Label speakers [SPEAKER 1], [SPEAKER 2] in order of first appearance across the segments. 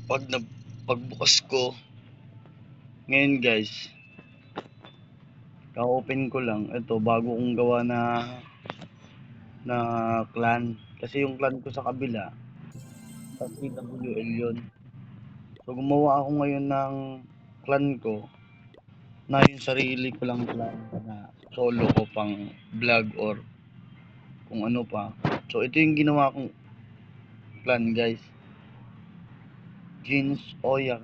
[SPEAKER 1] pag pagbukas ko ngayon guys, ka-open ko lang ito, bago kong gawa na clan, kasi yung clan ko sa kabila sa CWL yun. So gumawa ako ngayon ng clan ko na yung sarili ko lang clan na solo ko pang vlog or kung ano pa. So ito yung ginawa kong clan guys, Jeans Oya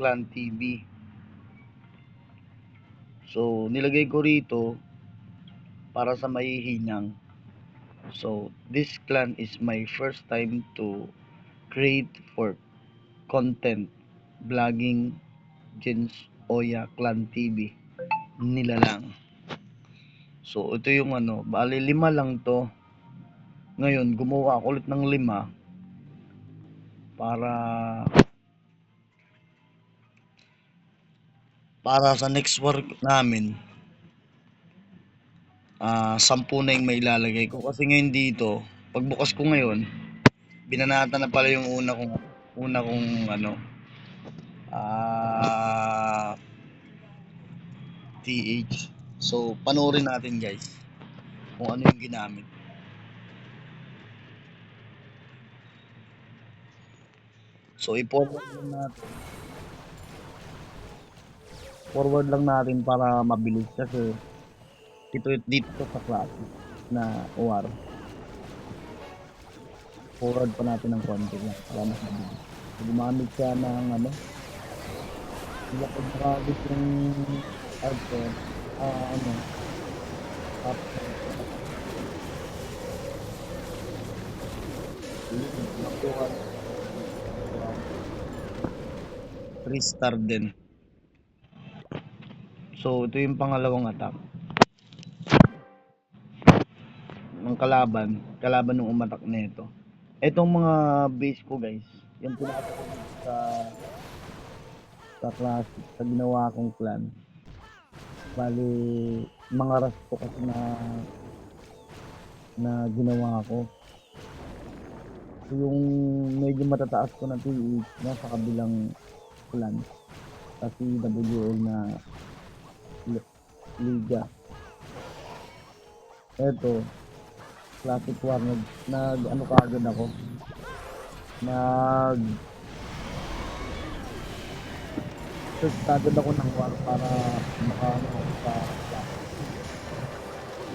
[SPEAKER 1] Clan TV. So nilagay ko rito para sa mahihinang. So this clan is my first time to create for content vlogging, Jeans Oya Clan TV nila lang. So ito yung ano, bali 5 lang to. Ngayon gumawa ako ulit ng 5 para sa next work namin. 10 na yung may ilalagay ko kasi ngayon dito, pagbukas ko ngayon, binanata na pala yung una kong ano, TH. So panoorin natin guys kung ano yung ginamit. So forward lang natin para mabilis kasi ito dito sa klase na OR. Forward pa natin ng konti lang para mas mabilis. So, gumamit siya ng ano, kapag nakabit yung hardware, ano, tapos nakuha 3 star din. So ito yung pangalawang attack ng kalaban ng umatak nito. Etong mga base ko guys, yung pinasa ko sa classic, sa ginawa kong clan. Bali, mga ras ko kasi na ginawa ko. So, yung medyo matataas ko na TH nasa kabilang clan sa CWL na liga. Eto, classic war, nag ano kaagad ako, search kaagad ako ng war para makaano ako sa classic.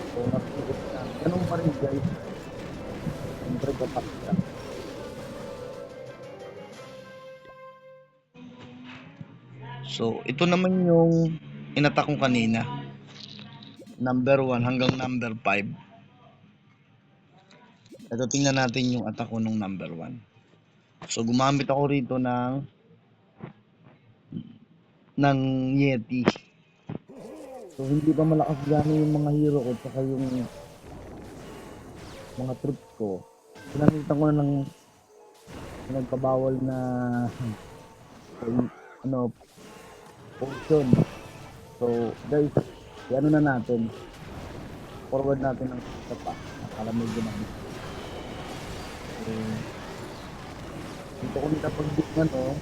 [SPEAKER 1] So napigit na, ganun pa rin guys, siyempre kapak siya. So ito naman yung inatak ko kanina, number 1 hanggang number 5. Ito tingnan natin yung attack ko nung number 1. So gumamit ako rito ng Yeti. So hindi pa malakas gano'n yung mga hero ko tsaka yung mga troops ko. Pinamitan ko na ng nagpabawal na ano, potion. So guys, ano na natin, forward natin ng isa pa para medyo mabilis. So, dito ko nakapag-book ano,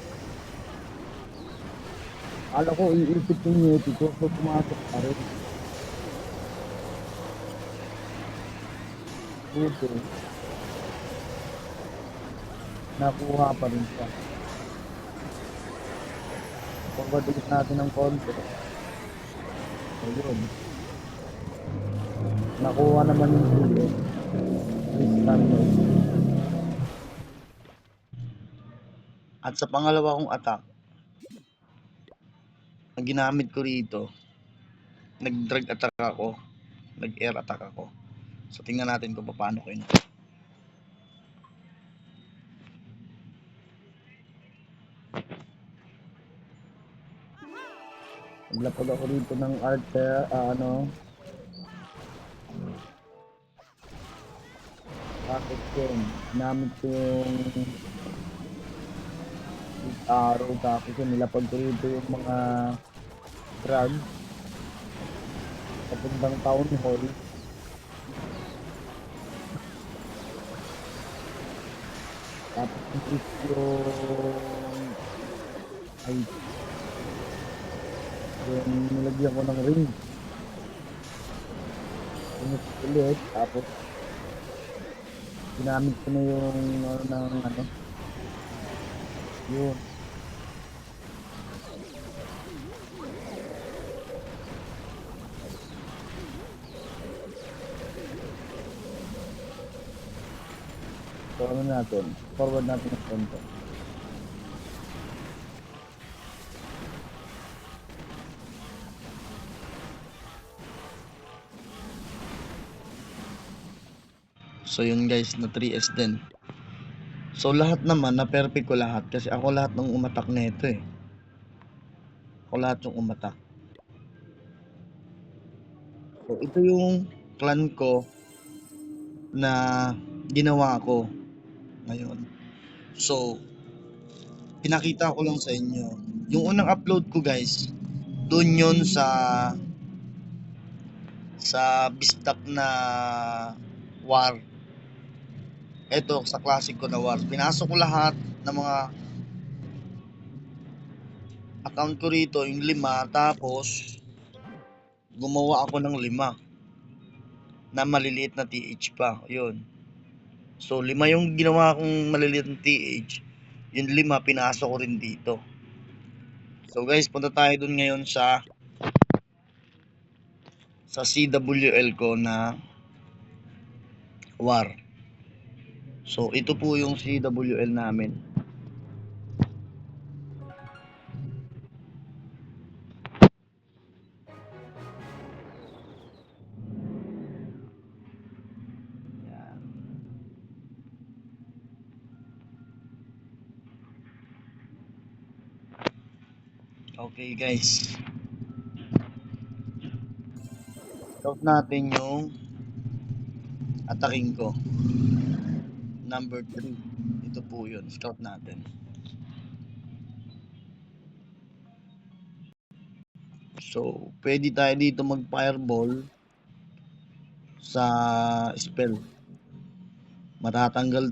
[SPEAKER 1] ala ko iisip yung Yeti ko, so pumasok pa rin. Buti, nakuha pa rin siya. Forward ulit natin ng konti. So yun, nakuha naman yung CS. At sa pangalawa kong attack, ang ginamit ko rito, nag-drag attack ako, nag-air attack ako. So tingnan natin kung paano ko yun. Naglapag ako rito ng archer, rocket chain. Ginamit ko yung arrow, tapos yung nilapag ko rito yung mga drag papuntang town hall. Tapos increase yung height. Then nilagyan ko ng ring. Finish ulit. Tapos ginamit ko na yung ano ng ano. Yun. So ano natin? Forward natin ng konti. So yun guys, na 3S din. So lahat naman, na perfect ko lahat kasi ako lahat ng umatak nito eh. Ako lahat yung umatak. So ito yung clan ko na ginawa ko ngayon. So pinakita ko lang sa inyo. Yung unang upload ko guys, doon yun sa Bistak na war. Ito sa classic ko na war. Pinasok ko lahat ng mga account ko rito, yung 5, tapos gumawa ako ng 5 na maliliit na TH pa. Yun. So 5 yung ginawa kong maliliit na TH. Yung 5 pinasok ko rin dito. So guys, punta tayo dun ngayon sa CWL ko na war. So ito po yung CWL namin. Yan. Okay guys. Scout natin yung attacking ko. Number 3. Ito po yun. Scout natin. So, pwede tayo dito mag-fireball sa spell. Matatanggal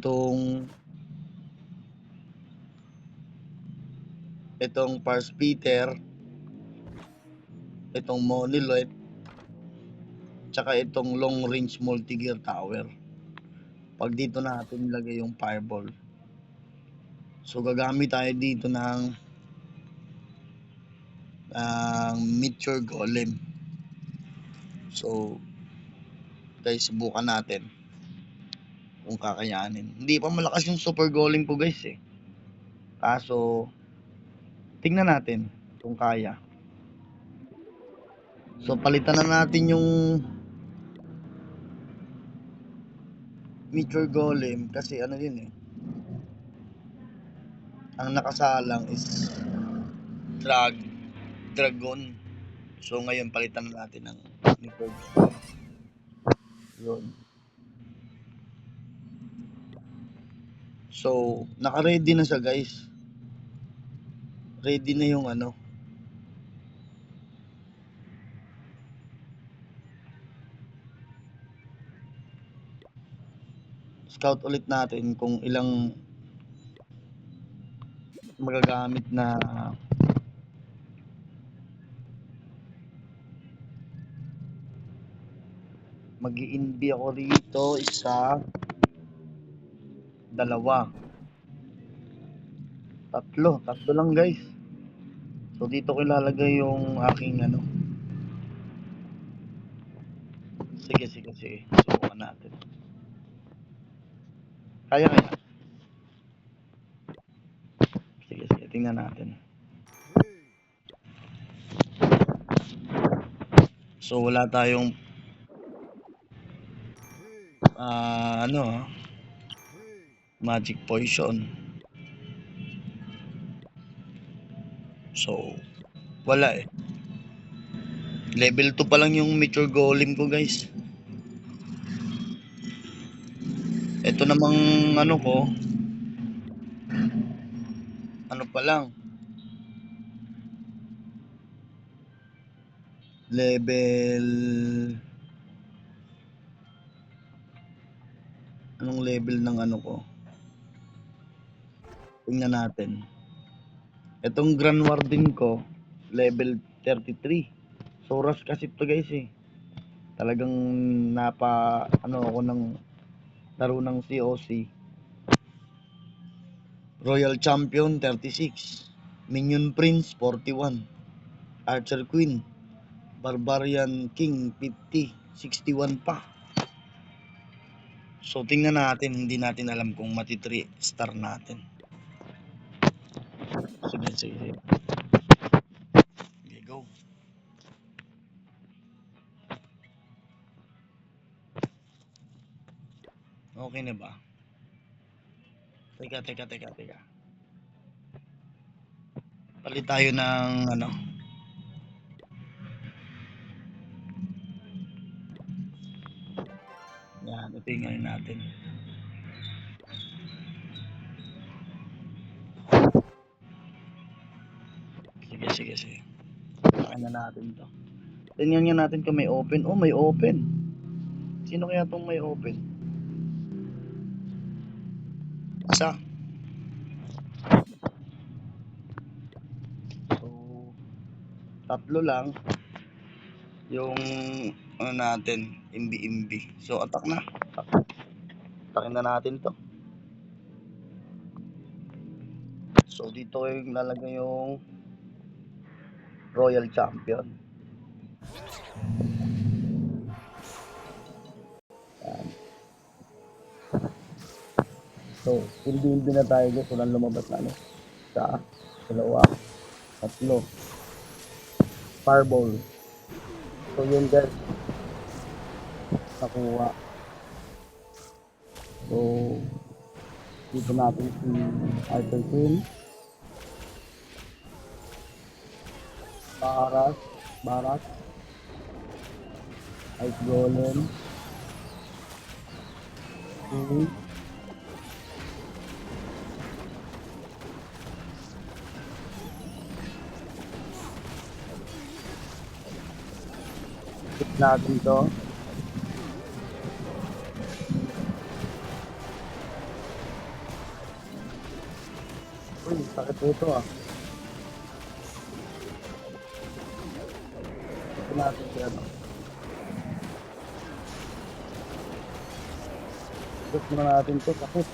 [SPEAKER 1] itong Pars Peter, itong Monolith, tsaka itong long range multi-gear tower. Pag dito natin ilagay yung fireball. So, gagamit tayo dito ng Meteor Golem. So, guys, subukan natin kung kakayanin. Hindi pa malakas yung Super Golem ko guys eh. Kaso, tingnan natin kung kaya. So, palitan na natin yung Meteor Golem kasi ano yun eh. Ang nakasalang is Dragon. So, ngayon palitan na natin ng Meteor Golem. Yun. So, naka-ready na siya guys. Ready na yung ano. Scout ulit natin kung ilang magagamit na mag-i-inbi ako rito. Isa, dalawa, tatlo lang guys. So dito ko ilalagay yung aking ano. Sige. Subukan natin. Kaya. Sige, tingnan natin. So wala tayong magic potion. So wala eh. Level 2 pa lang yung Meteor Golem ko guys. Ito namang ano ko, ano pa lang, level, anong level ng ano ko, Tingnan natin. Itong Grand Warden ko, level 33. Soras kasi to guys eh. Talagang ako ng laro ng COC. Royal Champion 36. Minion Prince 41. Archer Queen. Barbarian King 50. 61 pa. So tingnan natin, hindi natin alam kung mati 3 star natin. Sige. Okay, go. Okay na ba? Teka. Palit tayo ng ano. Yan, ito yung ngayon natin. Sige. Kaya na natin to. Tingnan nga natin kung may open. Oh, may open. Sino kaya tong may open? Isa. So, tatlo lang. Yung ano natin, imbi. So, attack na. Atakin na natin to. So, dito yung lalagay yung Royal Champion. Yan. So, hindi na tayo guys. Walang lumabas na ano. Isa, dalawa, tatlo. Fireball. So, yun guys. Nakuha. So, dito natin si Arthur Queen. Baras. Ice Golem. King. Hit natin to. Uy, sakit ito ah. Hit natin siya no. Hit na natin to, sakit.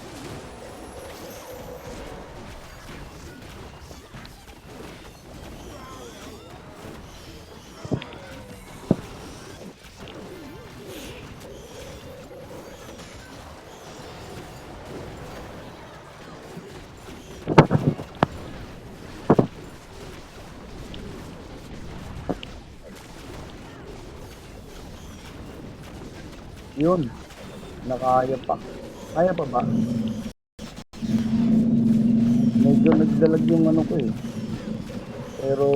[SPEAKER 1] Yun, nakaya pa. Kaya pa ba? Medyo nagdalag yung ano ko eh. Pero,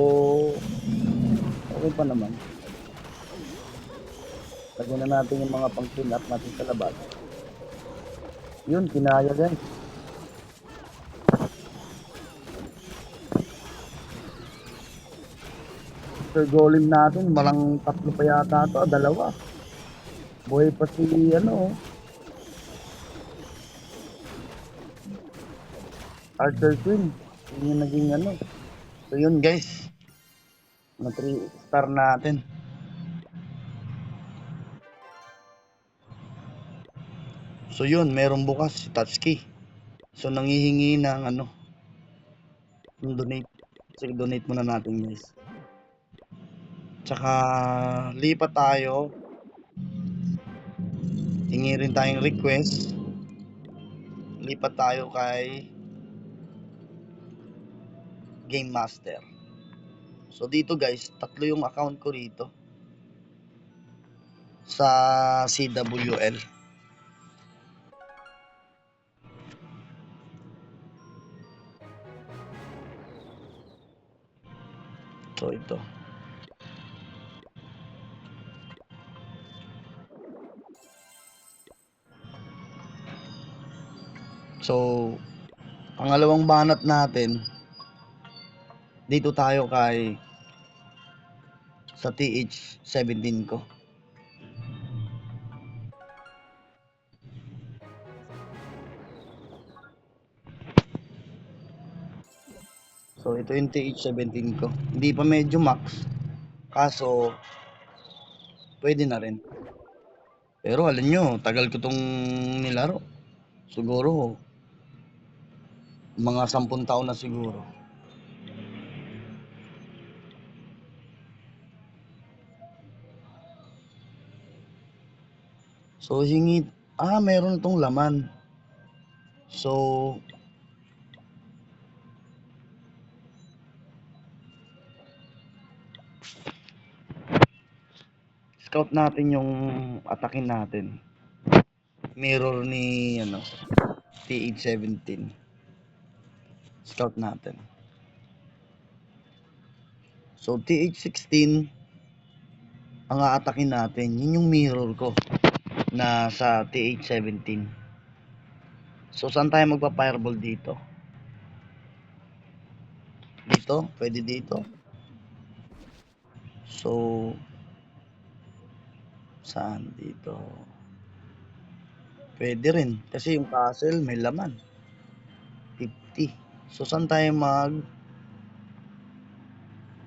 [SPEAKER 1] okay pa naman. Lagyan na natin yung mga pang clean up natin sa labas. Yun, kinaya guys. Sir Golem natin, malang tatlo pa yata ito, dalawa. Buhay pa si Archer Queen. Yun yung naging ano. So yun guys. Na 3 star natin. So yun, merong bukas si Tatsuki. So nanghihingi ng ano, ng donate. Sige, donate muna natin guys. Tsaka lipat tayo. Hingi rin tayong request. Lipat tayo kay Game Master. So dito guys, tatlo yung account ko rito sa CWL. So ito. So pangalawang banat natin, dito tayo kay sa TH17 ko. So, ito yung TH17 ko. Hindi pa medyo max. Kaso, pwede na rin. Pero alam nyo, tagal ko tong nilaro. Siguro, mga 10 taon na siguro. So, hingit. Meron itong laman. So, scout natin yung atakin natin. Mirror ni TH17. Scout natin. So, TH16 ang aatakin natin. Yun yung mirror ko na sa TH17. So, saan tayo magpa-fireball dito? Dito? Pwede dito. So, saan dito? Pwede rin. Kasi yung castle may laman. 50. So, saan tayo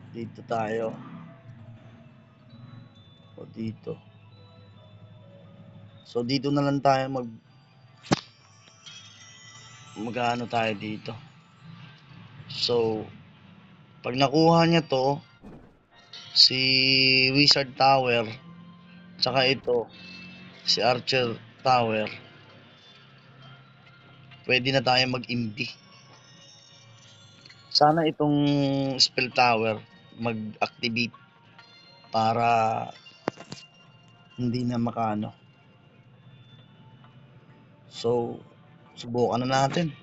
[SPEAKER 1] dito tayo. O dito. So, dito na lang tayo mag-ano tayo dito. So, pag nakuha niya to, si Wizard Tower, tsaka ito, si Archer Tower, pwede na tayo mag-imbi. Sana itong Spell Tower mag-activate para hindi na makano. So, subukan na natin.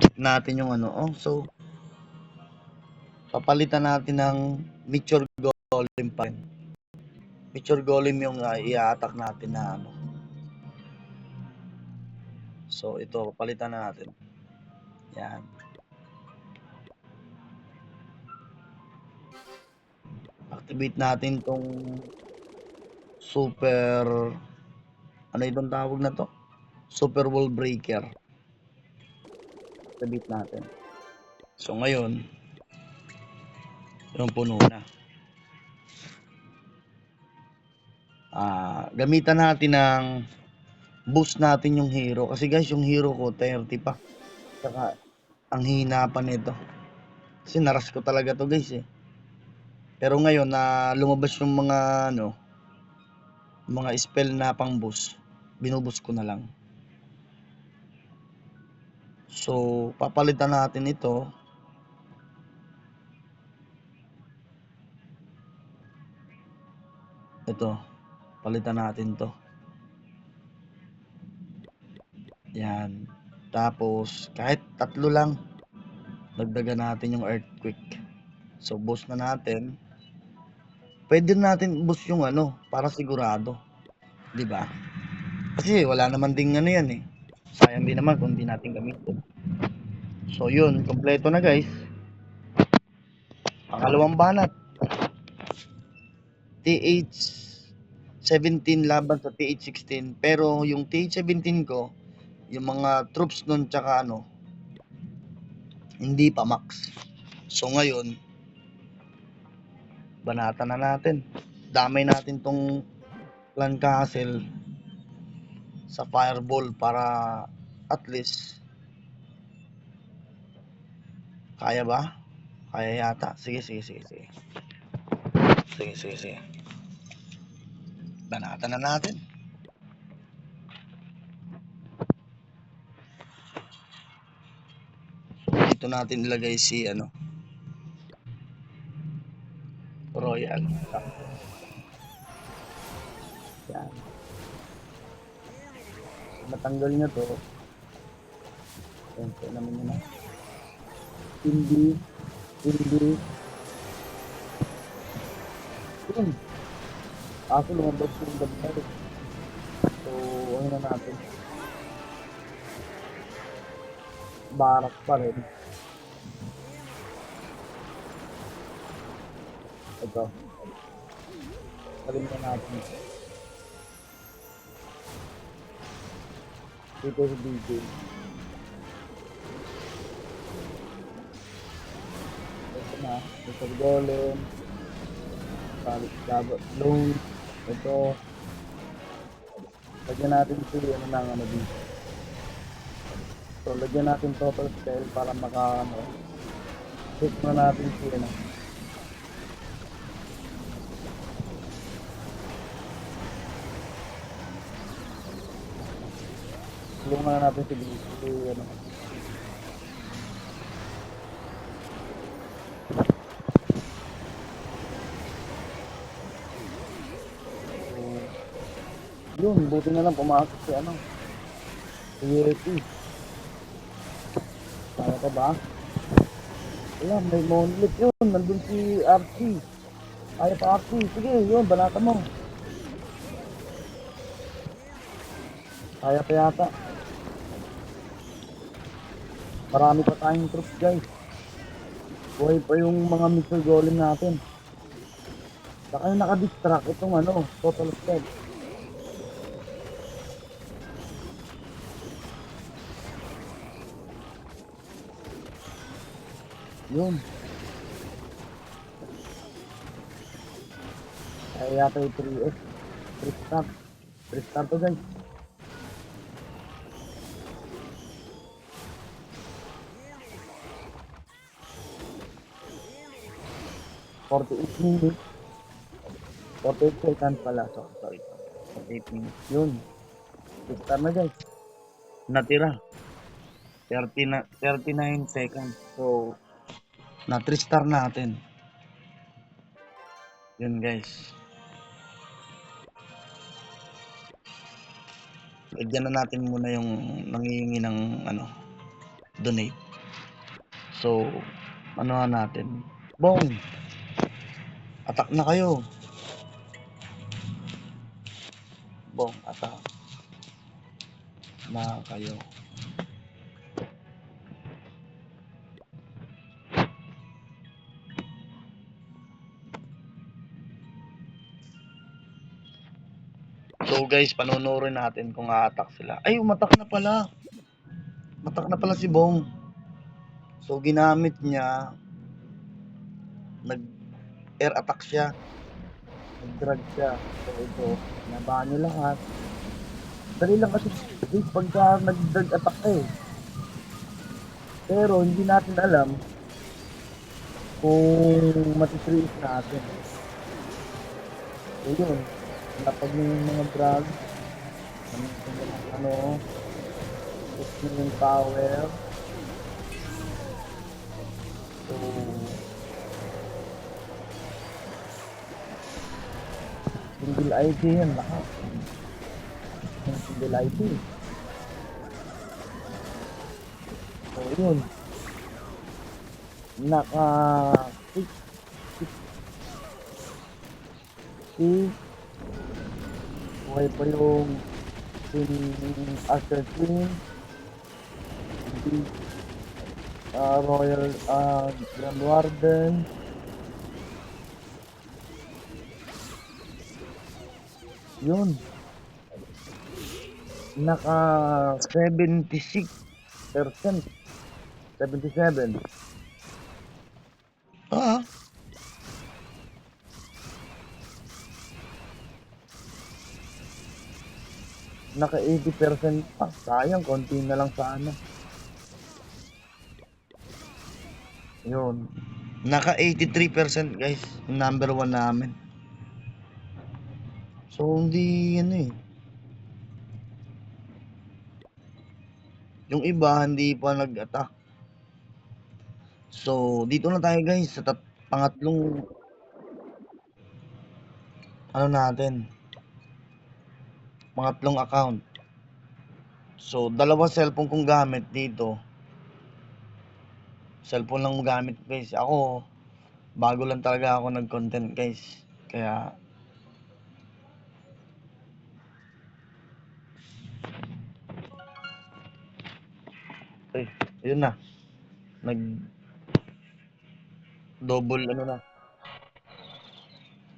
[SPEAKER 1] Check natin yung so, papalitan natin ng Meteor Golem pa rin. Meteor Golem yung i-attack natin na So, ito, papalitan na natin. Yan. Activate natin tong super, ano itong tawag na to? Super Wall Breaker. Activate natin. So, ngayon, yung puno na. Gamitan natin ng boost natin yung hero. Kasi guys, yung hero ko, 30 pa. Saka, ang hina pa nito. Kasi naras ko talaga to guys eh. Pero ngayon na lumabas yung mga spell na pang boost, binuboost ko na lang. So, papalitan natin ito. Ito, palitan natin to. Yan. Tapos, kahit 3 lang, dagdagan natin yung earthquake. So, boost na natin. Pwede natin boost yung para sigurado. 'Di ba? Kasi wala naman ding yan eh. Sayang din naman kung hindi natin gamitin. So, yun. Kompleto na guys. Pangalawang banat. TH17 laban sa TH16. Pero yung TH17 ko, yung mga troops nun tsaka hindi pa max. So ngayon, banatan na natin. Damay natin tong clan castle sa fireball para at least kaya ba? Kaya yata. Sige. Sige. Banatan na natin. Dito natin ilagay si Royal. Yan. Matanggal niya to. Ito naman yun na. Hindi. Yun. Ako lumabas yung gabay. So, ano na natin. Barak pa rin. Ito. Salim na natin. Dito sa DJ. Mr. Golem, Load, ito, lagyan natin si ano ng ano dito. So, lagyan natin total spell para hit na natin si ano. Tulungan na natin si ano. So, yun, buti na lang pumasok si ano. Si Yeti. Kaya ka ba? Ayan, may monolith yun. Nandun si Archie. Kaya pa Archie. Sige, yun, banata mo. Kaya pa yata. Marami pa tayong troops, guys. Buhay pa yung mga Mr. Golem natin. Saka yung nakadistract itong ano, total spell. Yun. Kaya yata yung 3S. 3-star. 3-star to, guys. $48 minutes. 48 seconds pala. Sorry. 48 minutes. Yun. 3-star na, guys. Natira. 39 seconds. So, na 3-star natin. Yun, guys. Lagyan na natin muna yung nangihingi ng ano, donate. So, ano natin? Bong! Attack na kayo. Bong, attack na kayo. So guys, panunurin natin kung a-attack sila. Ay, umatak na pala. Matak na pala si Bong. So ginamit niya, nag-air attack siya. Nag-drag siya. So ito, nabahan niyo lahat. Dali lang kasi pagka nag-drag attack eh. Pero hindi natin alam kung matitreat natin. So yun, napag niyo yung mga drag, ano, push niyo yung power. So, single ID yan lahat. Single ID. So yun, naka 6 buhay pa yung assassin, royal grand warden, yun, naka 76%, 77. Naka 80% pa. Sayang, konti na lang sana. Yun. Naka 83% guys. Yung number 1 namin. So, hindi ano eh. Yung iba, hindi pa nag-attack. So, dito na tayo guys. Sa pangatlong ano natin. Pangatlong account. So, dalawang cellphone kong gamit dito. Cellphone lang gamit guys. Ako, bago lang talaga ako nag-content guys. Kaya, yun na. Nag double ano na.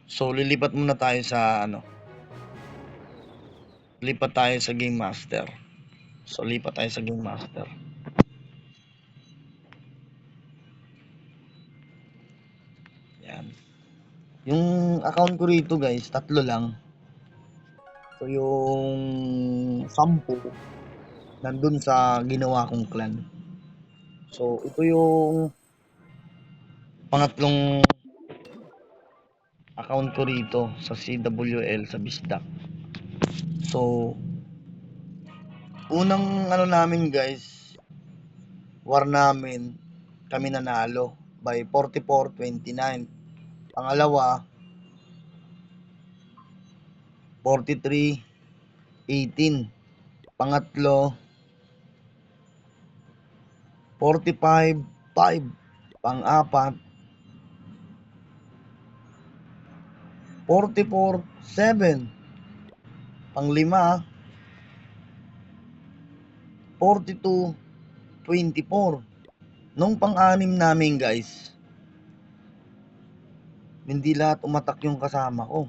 [SPEAKER 1] So, lilipat muna tayo sa ano. Lipat tayo sa Game Master. So, lipat tayo sa Game Master. Yung account ko rito guys, 3 lang. So yung 10 nandun sa ginawa kong clan. So ito yung pangatlong account ko rito sa CWL sa Bisdak. So unang ano namin guys, war namin, kami nanalo by 44-29. Pangalawa, 43-18. Pangatlo, 45-5. Pang-apat, 44-7. Panglima, 42-24. Nung pang-anim namin guys, hindi lahat umatak yung kasama ko.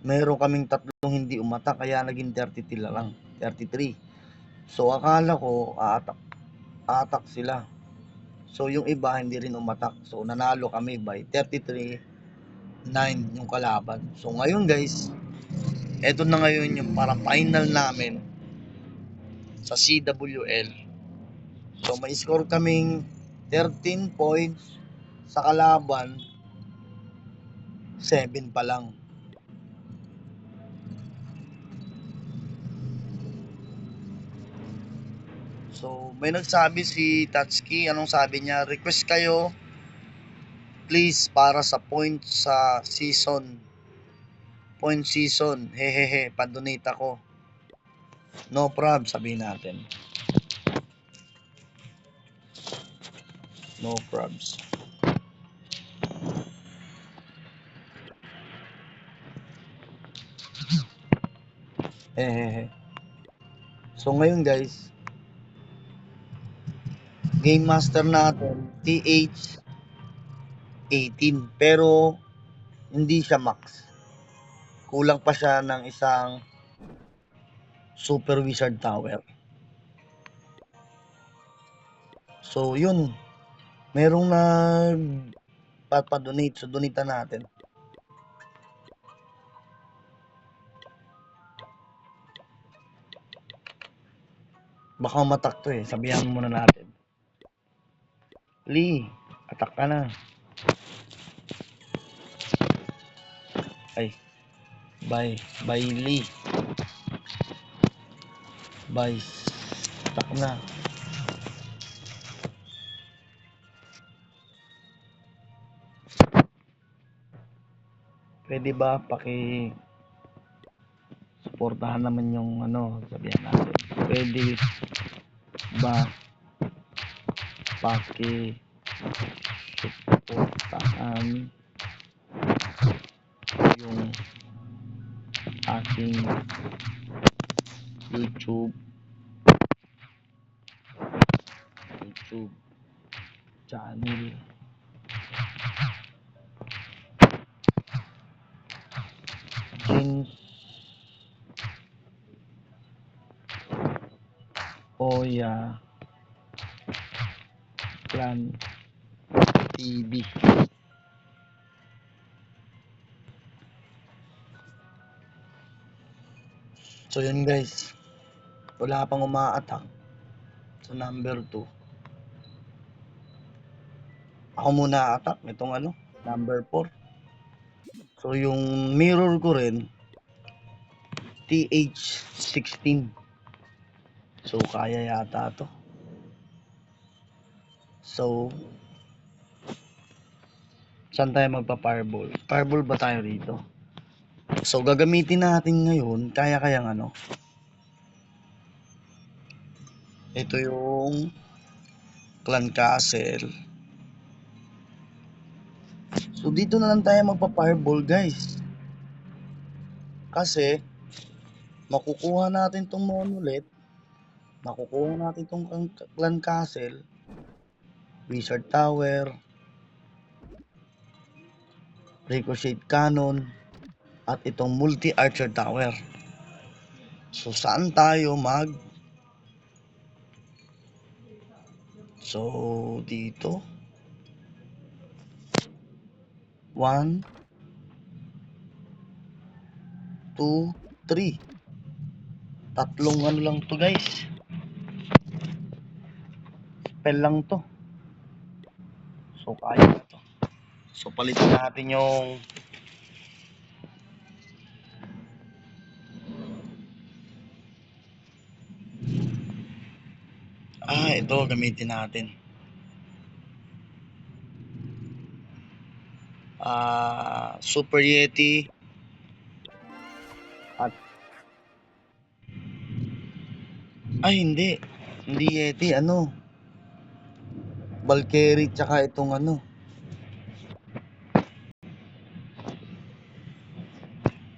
[SPEAKER 1] Meron kaming 3 hindi umatak kaya naging 33 lang. 33. So akala ko aatak sila. So yung iba hindi rin umatak. So nanalo kami by 33-9 yung kalaban. So ngayon guys, eto na ngayon yung para final namin sa CWL. So may score kaming 13 points sa kalaban, 7 pa lang. So may nagsabi si Tatsuki, anong sabi niya? Request kayo please para sa points sa season. Point season. Hehehe, pa-donate ako. No prob, sabihin natin. No probs. Hehehe. So ngayon guys, game master natin TH 18 pero hindi siya max. Kulang pa siya ng isang Super Wizard Tower. So yun, merong nagpapadonate, so donate natin. Baka matak to eh, sabihan muna natin. Lee, atak ka na. Ay, bye Lee. Bye, atak na. Pwede ba suportahan naman yung ano, sabihan natin. Pwede ba suportahan yung aking YouTube channel. Jins Oya Clan TV. So yun guys, wala pang umaatak. So number 2. Ako muna attack itong ano, number 4. So yung mirror ko rin TH16. So kaya yata to. So saan tayo magpa-fireball? Fireball ba tayo rito? So gagamitin natin ngayon, kayang ano. Ito yung Clan Castle. So dito na lang tayo magpa-fireball guys. Kasi makukuha natin tong monolith, makukuha natin tong Clan Castle, Wizard Tower, Ricochet Cannon, at itong Multi-Archer Tower. So saan tayo So dito 1, 2, 3. Tatlong ano lang to guys. Spell lang to. So kaya na to. So palitan natin yung ito gamitin natin. Super Yeti at hindi Yeti, Valkyrie tsaka itong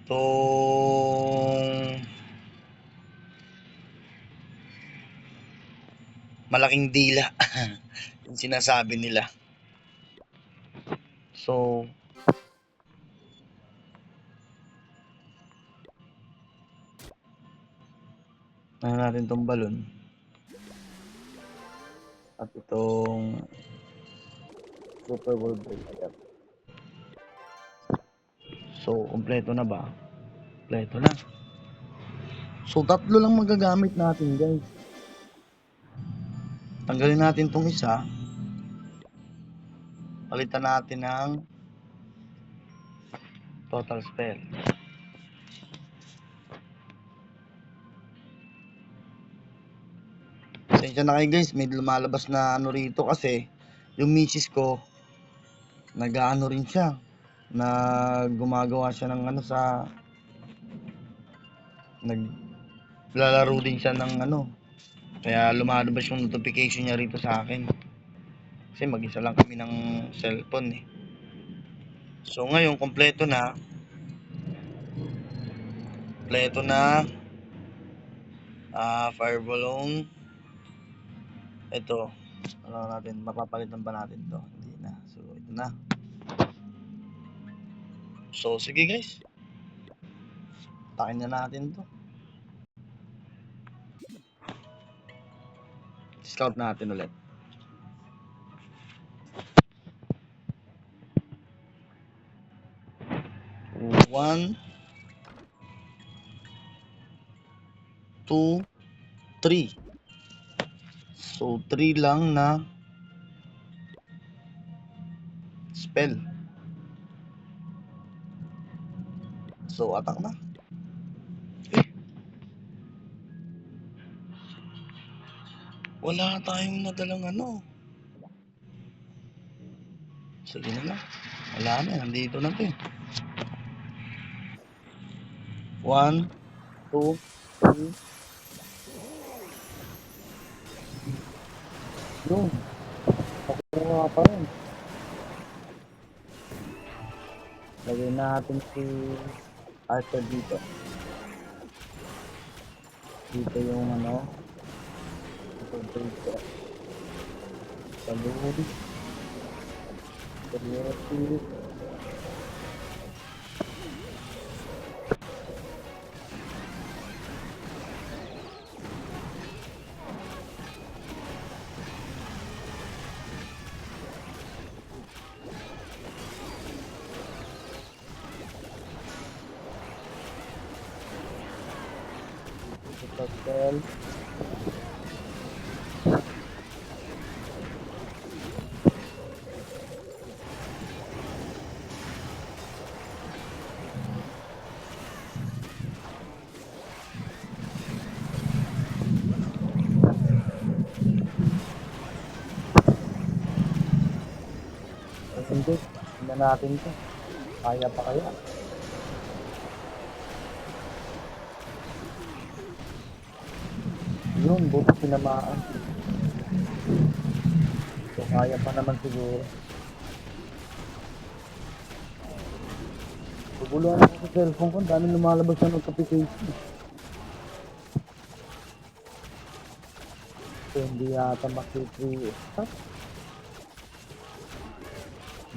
[SPEAKER 1] itong malaking dila. Yung sinasabi nila. So natin itong balon at itong Super World Breaker. So kompleto na ba? Kompleto na. So tatlo lang magagamit natin guys. Tanggalin natin tong isa. Palitan natin ng total spell. Pasensya na kayo guys, may lumalabas na rito kasi yung misis ko nag-aano rin siya. Gumagawa siya ng naglalaro din siya ng kaya lumalabas yung notification niya rito sa akin. Kasi mag-isa lang kami ng cellphone eh. So ngayon kompleto na. Fire balloon. Ito, natin, mapapalitan ba natin to? Hindi na. So ito na. So sige guys. Takin na natin to. Discount natin ulit. 1, 2, 3. So 3 lang na spell. So attack na. Wala tayong nadalang Sige na lang. Wala na, nandito na to eh. 1, 2, 3. Yun. Nakuha pa rin. Lagyan natin si Arthur dito. Dito yung ito dito. Salud. Seriously. Pastel. Hindi, tingnan natin to. Kaya pa kaya? Yun, buti tinamaan. So kaya pa naman siguro. Paguluhan ako sa cellphone ko, dami lumalabas na notification. So hindi yata makikri stop.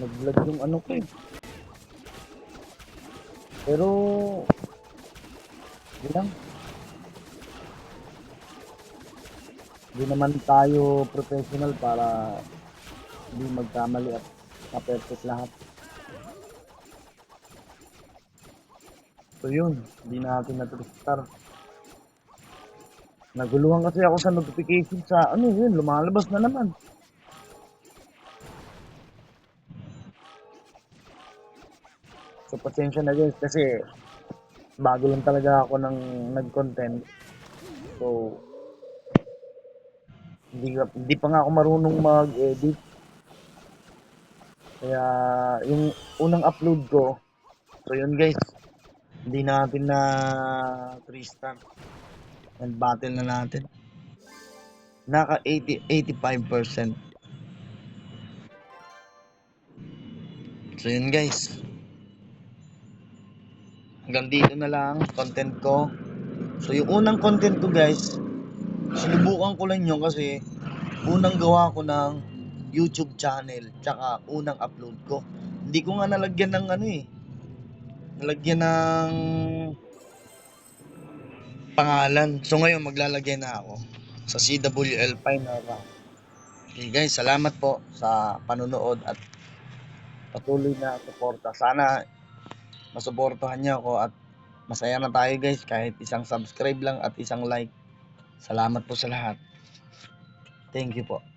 [SPEAKER 1] Nag-vlog yung ko eh. Pero hindi naman tayo professional para hindi magkamali at ma-perfect lahat. So yun, hindi natin na 3 star. Naguluhan kasi ako sa notification sa ano yun, lumalabas na naman. So pasensya na guys kasi bago lang talaga ako ng nag-content. So hindi pa nga ako marunong mag-edit. Kaya yung unang upload ko, so yun guys, hindi natin na 3 star. And battle na natin. Naka 85%. So yun guys. Hanggang dito na lang content ko. So yung unang content ko guys, sinubukan ko lang yun kasi unang gawa ko ng YouTube channel, tsaka unang upload ko. Hindi ko nga nalagyan ng ano eh, nalagyan ng pangalan. So ngayon maglalagay na ako sa CWL Pinara. Okay guys, salamat po sa panonood at patuloy na suporta. Sana masuportahan niyo ako at masaya na tayo guys kahit isang subscribe lang at isang like. Salamat po sa lahat. Thank you po.